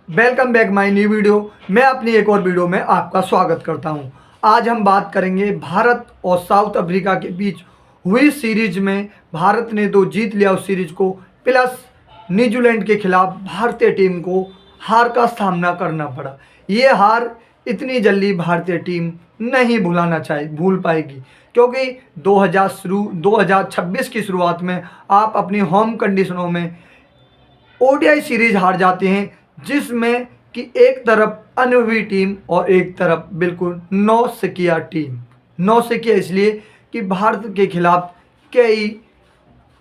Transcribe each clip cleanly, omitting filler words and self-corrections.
Welcome back my new video. मैं अपनी एक और वीडियो में आपका स्वागत करता हूं। आज हम बात करेंगे भारत और साउथ अफ्रीका के बीच हुई सीरीज में भारत ने तो जीत लिया उस सीरीज को, प्लस न्यूजीलैंड के खिलाफ भारतीय टीम को हार का सामना करना पड़ा। ये हार इतनी जल्दी भारतीय टीम नहीं भूल पाएगी, क्योंकि 2026 की शुरुआत में आप अपनी होम कंडीशनों में ओडीआई सीरीज हार जाते हैं, जिसमें कि एक तरफ अनुभवी टीम और एक तरफ बिल्कुल नौसिखिया टीम। नौसिखिया इसलिए कि भारत के खिलाफ कई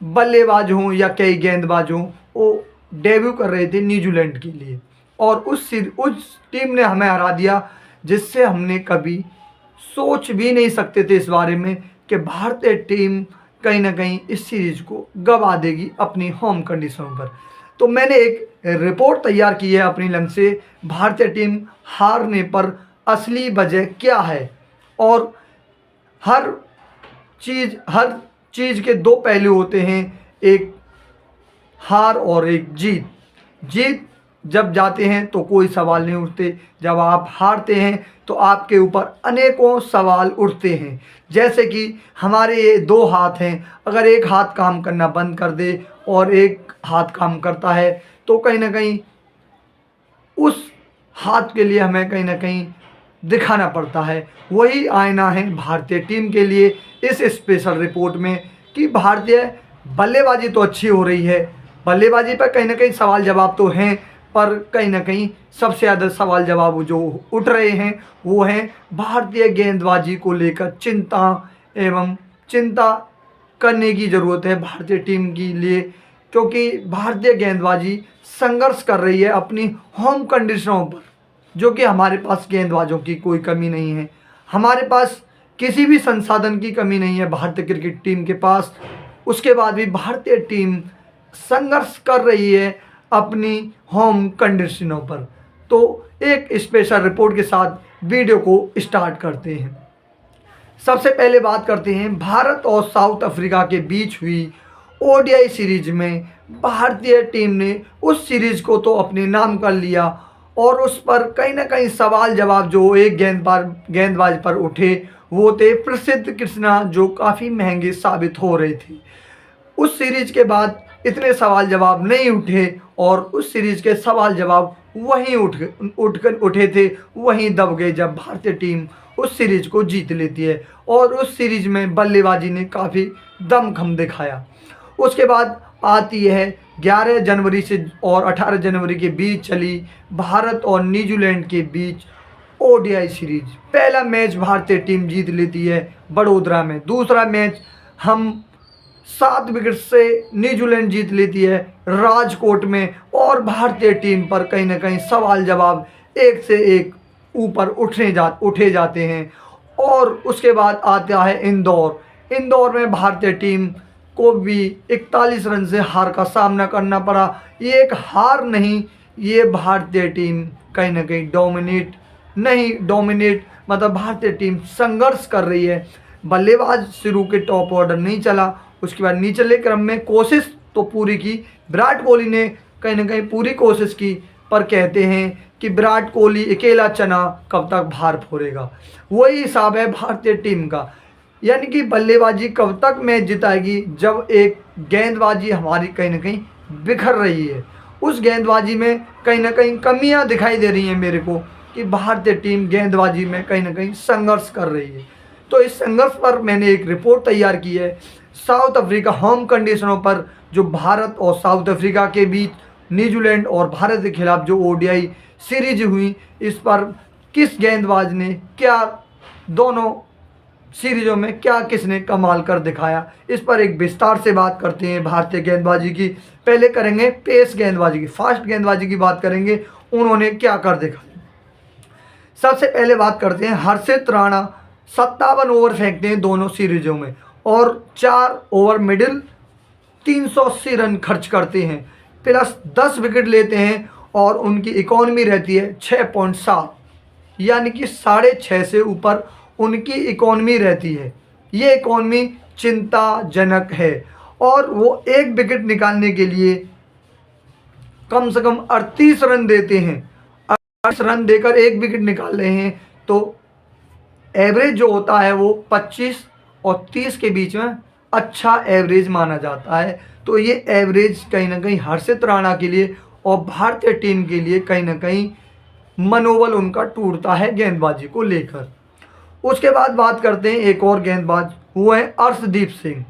बल्लेबाज हों या कई गेंदबाज हों, वो डेब्यू कर रहे थे न्यूजीलैंड के लिए, और उस टीम ने हमें हरा दिया, जिससे हमने कभी सोच भी नहीं सकते थे इस बारे में कि भारतीय टीम कहीं ना कहीं इस सीरीज को गंवा देगी अपनी होम कंडीशनों पर। तो मैंने एक रिपोर्ट तैयार की है अपनी लंग से, भारतीय टीम हारने पर असली वजह क्या है, और हर चीज़ के दो पहलू होते हैं, एक हार और एक जीत। जीत जब जाते हैं तो कोई सवाल नहीं उठते, जब आप हारते हैं तो आपके ऊपर अनेकों सवाल उठते हैं। जैसे कि हमारे ये दो हाथ हैं, अगर एक हाथ काम करना बंद कर दे और एक हाथ काम करता है तो कहीं ना कहीं उस हाथ के लिए हमें कहीं ना कहीं दिखाना पड़ता है। वही आईना है भारतीय टीम के लिए इस स्पेशल रिपोर्ट में, कि भारतीय बल्लेबाजी तो अच्छी हो रही है, बल्लेबाजी पर कहीं ना कहीं सवाल जवाब तो हैं, पर कहीं ना कहीं सबसे ज़्यादा सवाल जवाब जो उठ रहे हैं वो हैं भारतीय गेंदबाजी को लेकर चिंता करने की ज़रूरत है भारतीय टीम के लिए, क्योंकि भारतीय गेंदबाजी संघर्ष कर रही है अपनी होम कंडीशनों पर, जो कि हमारे पास गेंदबाजों की कोई कमी नहीं है, हमारे पास किसी भी संसाधन की कमी नहीं है भारतीय क्रिकेट टीम के पास। उसके बाद भी भारतीय टीम संघर्ष कर रही है अपनी होम कंडीशनों पर। तो एक स्पेशल रिपोर्ट के साथ वीडियो को स्टार्ट करते हैं। सबसे पहले बात करते हैं भारत और साउथ अफ्रीका के बीच हुई ओडीआई सीरीज में। भारतीय टीम ने उस सीरीज को तो अपने नाम कर लिया, और उस पर कहीं ना कहीं सवाल जवाब जो एक गेंदबाज पर उठे वो थे प्रसिद्ध कृष्णा, जो काफ़ी महंगे साबित हो रहे थे। उस सीरीज के बाद इतने सवाल जवाब नहीं उठे, और उस सीरीज के सवाल जवाब वहीं उठे थे, वहीं दब गए जब भारतीय टीम उस सीरीज को जीत लेती है, और उस सीरीज में बल्लेबाजी ने काफ़ी दमखम दिखाया। उसके बाद आती है 11 जनवरी से और 18 जनवरी के बीच चली भारत और न्यूजीलैंड के बीच ओडीआई सीरीज। पहला मैच भारतीय टीम जीत लेती है बड़ोदरा में, दूसरा मैच हम 7 विकेट से न्यूजीलैंड जीत लेती है राजकोट में, और भारतीय टीम पर कहीं ना कहीं सवाल जवाब एक से एक ऊपर उठे जाते हैं। और उसके बाद आता है इंदौर में भारतीय टीम को भी 41 रन से हार का सामना करना पड़ा। ये एक हार नहीं, ये भारतीय टीम कहीं ना कहीं डोमिनेट मतलब भारतीय टीम संघर्ष कर रही है। बल्लेबाज शुरू के टॉप ऑर्डर नहीं चला, उसके बाद निचले क्रम में कोशिश तो पूरी की, विराट कोहली ने कहीं ना कहीं पूरी कोशिश की, पर कहते हैं कि विराट कोहली अकेला चना कब तक भार फोड़ेगा। वही हिसाब है भारतीय टीम का, यानी कि बल्लेबाजी कब तक मैच जिताएगी जब एक गेंदबाजी हमारी कहीं ना कहीं बिखर रही है। उस गेंदबाजी में कहीं ना कहीं कमियां दिखाई दे रही हैं मेरे को, कि भारतीय टीम गेंदबाजी में कहीं ना कहीं संघर्ष कर रही है। तो इस संघर्ष पर मैंने एक रिपोर्ट तैयार की है, साउथ अफ्रीका होम कंडीशनों पर, जो भारत और साउथ अफ्रीका के बीच न्यूजीलैंड और भारत के खिलाफ जो ओडीआई सीरीज हुई, इस पर किस गेंदबाज ने क्या, दोनों सीरीजों में क्या किसने कमाल कर दिखाया, इस पर एक विस्तार से बात करते हैं भारतीय गेंदबाजी की। पहले करेंगे पेस गेंदबाजी की, फास्ट गेंदबाजी की बात करेंगे, उन्होंने क्या कर दिखाया। सबसे पहले बात करते हैं हर्षित राणा। 57 ओवर फेंकते हैं दोनों सीरीजों में, और 4 ओवर मिडिल 380 रन खर्च करते हैं, प्लस 10 विकेट लेते हैं, और उनकी इकॉनमी रहती है 6.7, यानी कि 6.5 से ऊपर उनकी इकॉनमी रहती है। ये इकॉनमी चिंताजनक है, और वो एक विकेट निकालने के लिए कम से कम 38 रन देते हैं, रन देकर 1 विकेट निकाल रहे हैं, तो एवरेज जो होता है वो 25 और 30 के बीच में अच्छा एवरेज माना जाता है। तो ये एवरेज कहीं ना कहीं हर्षित राणा के लिए और भारतीय टीम के लिए कहीं ना कहीं मनोबल उनका टूटता है गेंदबाजी को लेकर। उसके बाद बात करते हैं एक और गेंदबाज, वो है अर्शदीप सिंह।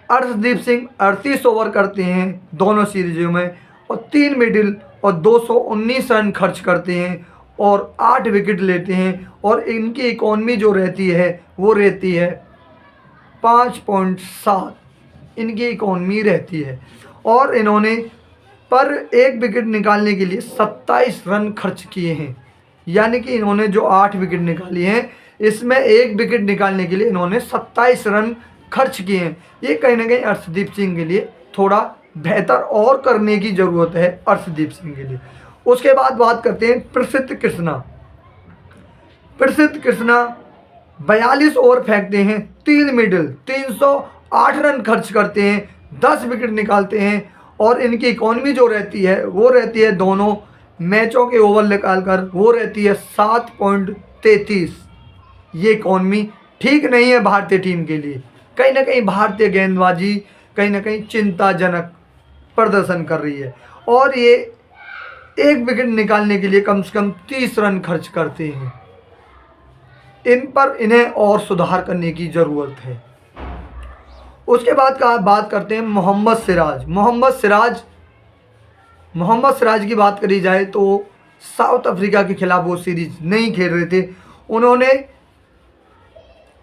अर्शदीप सिंह 38 ओवर करते हैं दोनों सीरीजों में और 3 मिडिल और 219 रन खर्च करते हैं और 8 विकेट लेते हैं और इनकी इकॉनमी जो रहती है वो रहती है 5.7 इनकी इकॉनमी रहती है। और इन्होंने पर 1 विकेट निकालने के लिए 27 रन खर्च किए हैं, यानी कि इन्होंने जो 8 विकेट निकाली हैं इसमें 1 विकेट निकालने के लिए इन्होंने 27 रन खर्च किए हैं। ये कहीं ना कहीं अर्शदीप सिंह के लिए थोड़ा बेहतर और करने की ज़रूरत है अर्शदीप सिंह के लिए। उसके बाद बात करते हैं प्रसिद्ध कृष्णा। प्रसिद्ध कृष्णा 42 ओवर फेंकते हैं, 3 मिडिल, 308 रन खर्च करते हैं, 10 विकेट निकालते हैं और इनकी इकॉनमी जो रहती है वो रहती है दोनों मैचों के ओवर निकाल कर वो रहती है 7.33। ये इकॉनमी ठीक नहीं है भारतीय टीम के लिए। कहीं ना कहीं भारतीय गेंदबाजी कहीं ना कहीं चिंताजनक प्रदर्शन कर रही है और ये 1 विकेट निकालने के लिए कम से कम 30 रन खर्च करते हैं। इन पर इन्हें और सुधार करने की ज़रूरत है। उसके बाद का बात करते हैं मोहम्मद सिराज। मोहम्मद सिराज की बात करी जाए तो साउथ अफ्रीका के खिलाफ वो सीरीज नहीं खेल रहे थे। उन्होंने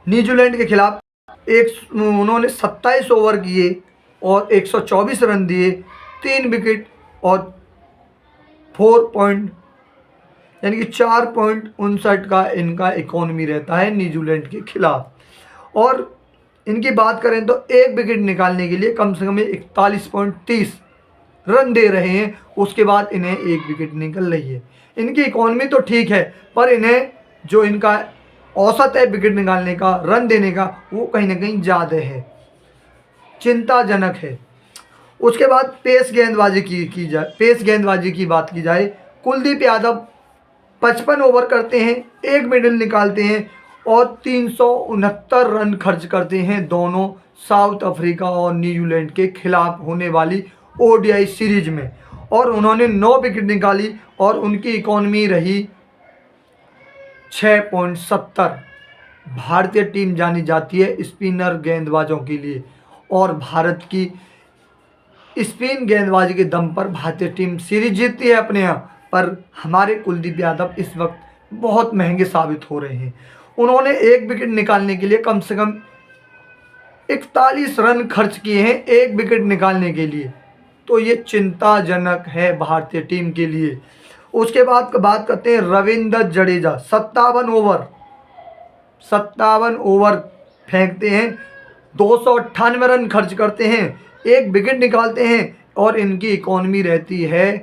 न्यूजीलैंड के खिलाफ उन्होंने 27 ओवर किए और 124 रन दिए, 3 विकेट और 4.59 का इनका इकॉनमी रहता है न्यूजीलैंड के खिलाफ। और इनकी बात करें तो 1 विकेट निकालने के लिए कम से कम 41.30 रन दे रहे हैं। उसके बाद इन्हें 1 विकेट निकल रही है। इनकी इकॉनमी तो ठीक है पर इन्हें जो इनका औसत है विकेट निकालने का, रन देने का, वो कहीं ना कहीं ज़्यादा है, चिंताजनक है। उसके बाद पेस गेंदबाजी की बात की जाए, कुलदीप यादव 55 ओवर करते हैं, 1 मिडिल निकालते हैं और 369 रन खर्च करते हैं दोनों साउथ अफ्रीका और न्यूजीलैंड के खिलाफ होने वाली ओडीआई सीरीज में। और उन्होंने 9 विकेट निकाली और उनकी इकॉनमी रही 6.70। भारतीय टीम जानी जाती है स्पिनर गेंदबाजों के लिए और भारत की स्पिन गेंदबाजी के दम पर भारतीय टीम सीरीज जीतती है अपने यहाँ। पर हमारे कुलदीप यादव इस वक्त बहुत महंगे साबित हो रहे हैं। उन्होंने 1 विकेट निकालने के लिए कम से कम 41 रन खर्च किए हैं 1 विकेट निकालने के लिए। तो ये चिंताजनक है भारतीय टीम के लिए। उसके बाद बात करते हैं रविंद्र जडेजा। 57 ओवर फेंकते हैं, 298 रन खर्च करते हैं, 1 विकेट निकालते हैं और इनकी इकॉनमी रहती है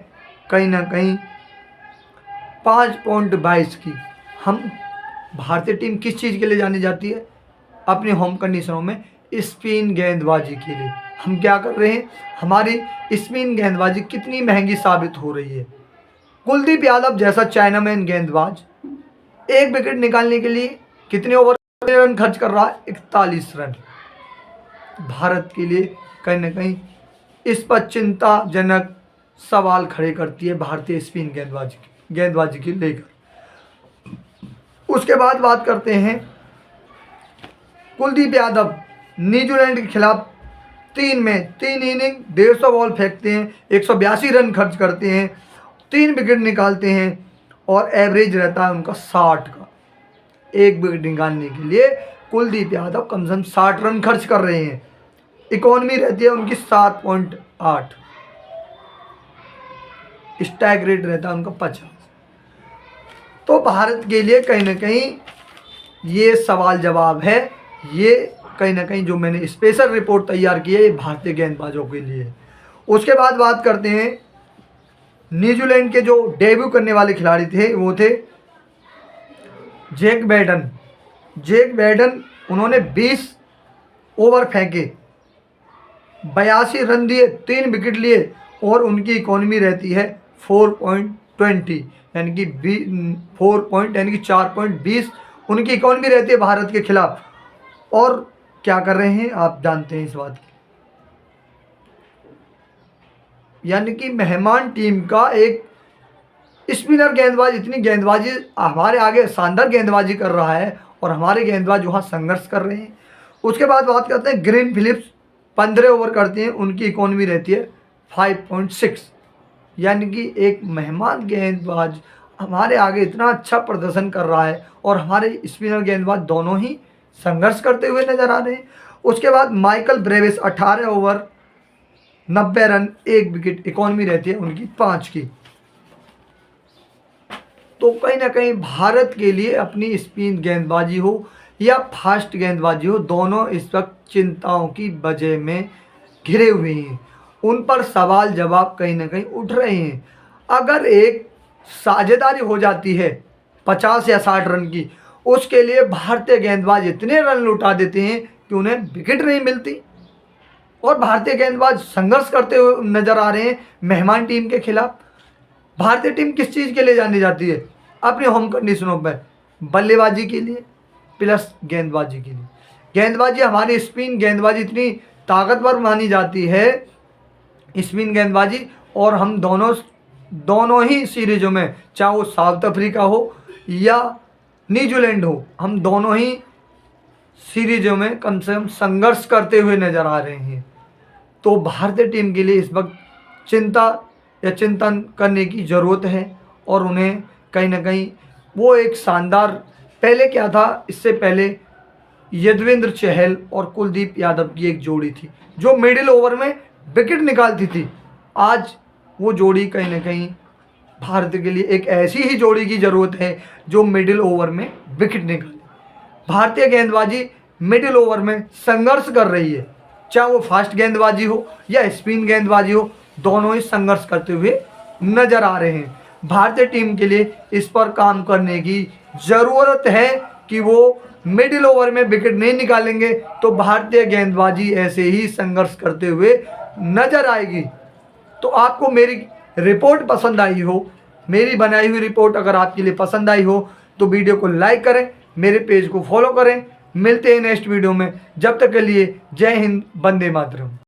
कहीं ना कहीं 5.22 की। हम भारतीय टीम किस चीज़ के लिए जानी जाती है? अपने होम कंडीशनों में स्पिन गेंदबाजी के लिए। हम क्या कर रहे हैं? हमारी स्पिन गेंदबाजी कितनी महंगी साबित हो रही है। कुलदीप यादव जैसा चाइनामैन गेंदबाज 1 विकेट निकालने के लिए कितने ओवर रन खर्च कर रहा है? 41 रन। भारत के लिए कहीं ना कहीं इस पर चिंताजनक सवाल खड़े करती है भारतीय स्पिन गेंदबाजी की लेकर। उसके बाद बात करते हैं कुलदीप यादव न्यूजीलैंड के खिलाफ 3 इनिंग 150 बॉल फेंकते हैं, 182 रन खर्च करते हैं, 3 विकेट निकालते हैं और एवरेज रहता है उनका 60 का। 1 विकेट निकालने के लिए कुलदीप यादव कम से कम 60 रन खर्च कर रहे हैं। इकॉनमी रहती है उनकी 7.8। स्ट्राइक रेट रहता है उनका 50। तो भारत के लिए कहीं ना कहीं ये सवाल जवाब है। ये कहीं ना कहीं जो मैंने स्पेशल रिपोर्ट तैयार की है ये भारतीय गेंदबाजों के लिए। उसके बाद बात करते हैं न्यूजीलैंड के जो डेब्यू करने वाले खिलाड़ी थे वो थे जैक बैडन। उन्होंने 20 ओवर फेंके, 82 रन दिए, 3 विकेट लिए और उनकी इकॉनमी रहती है 20 यानी कि 4 पॉइंट यानी कि 4.20 उनकी इकॉनमी रहती है भारत के खिलाफ। और क्या कर रहे हैं आप जानते हैं इस बात की, यानी कि मेहमान टीम का एक स्पिनर गेंदबाज इतनी गेंदबाजी हमारे आगे शानदार गेंदबाजी कर रहा है और हमारे गेंदबाज वहाँ संघर्ष कर रहे हैं। उसके बाद बात करते हैं ग्रीन फिलिप्स, 15 ओवर करती हैं, उनकी इकॉनमी रहती है 5.6, यानी कि एक मेहमान गेंदबाज हमारे आगे इतना अच्छा प्रदर्शन कर रहा है और हमारे स्पिनर गेंदबाज दोनों ही संघर्ष करते हुए नजर आ रहे हैं। उसके बाद Michael Brevis 18 over 90 run 1 wicket, economy रहती है उनकी 5 की। तो कहीं ना कहीं भारत के लिए अपनी स्पिन गेंदबाजी हो या फास्ट गेंदबाजी हो, दोनों इस वक्त चिंताओं की वजह में घिरे हुए हैं। उन पर सवाल जवाब कहीं ना कहीं उठ रहे हैं। अगर एक साझेदारी हो जाती है 50 या 60 रन की, उसके लिए भारतीय गेंदबाज इतने रन लुटा देते हैं कि उन्हें विकेट नहीं मिलती और भारतीय गेंदबाज संघर्ष करते हुए नजर आ रहे हैं मेहमान टीम के खिलाफ। भारतीय टीम किस चीज़ के लिए जानी जाती है? अपने होम कंडीशनों में बल्लेबाजी के लिए प्लस गेंदबाजी के लिए। गेंदबाजी हमारी स्पिन गेंदबाजी इतनी ताकतवर मानी जाती है, स्पिन गेंदबाजी, और हम दोनों ही सीरीजों में, चाहे वो साउथ अफ्रीका हो या न्यूजीलैंड हो, हम दोनों ही सीरीजों में कम से कम संघर्ष करते हुए नजर आ रहे हैं। तो भारतीय टीम के लिए इस वक्त चिंता या चिंतन करने की ज़रूरत है और उन्हें कहीं ना कहीं वो एक शानदार, पहले क्या था, इससे पहले यजुवेंद्र चहल और कुलदीप यादव की एक जोड़ी थी जो मिडिल ओवर में विकेट निकालती थी। आज वो जोड़ी कहीं ना कहीं भारत के लिए एक ऐसी ही जोड़ी की ज़रूरत है जो मिडिल ओवर में विकेट निकाले। भारतीय गेंदबाजी मिडिल ओवर में संघर्ष कर रही है, चाहे वो फास्ट गेंदबाजी हो या स्पिन गेंदबाजी हो, दोनों ही संघर्ष करते हुए नजर आ रहे हैं। भारतीय टीम के लिए इस पर काम करने की ज़रूरत है कि वो मिडिल ओवर में विकेट नहीं निकालेंगे तो भारतीय गेंदबाजी ऐसे ही संघर्ष करते हुए नजर आएगी। तो आपको मेरी रिपोर्ट पसंद आई हो, मेरी बनाई हुई रिपोर्ट अगर आपके लिए पसंद आई हो तो वीडियो को लाइक करें, मेरे पेज को फॉलो करें। मिलते हैं नेक्स्ट वीडियो में, जब तक के लिए जय हिंद, वंदे मातरम।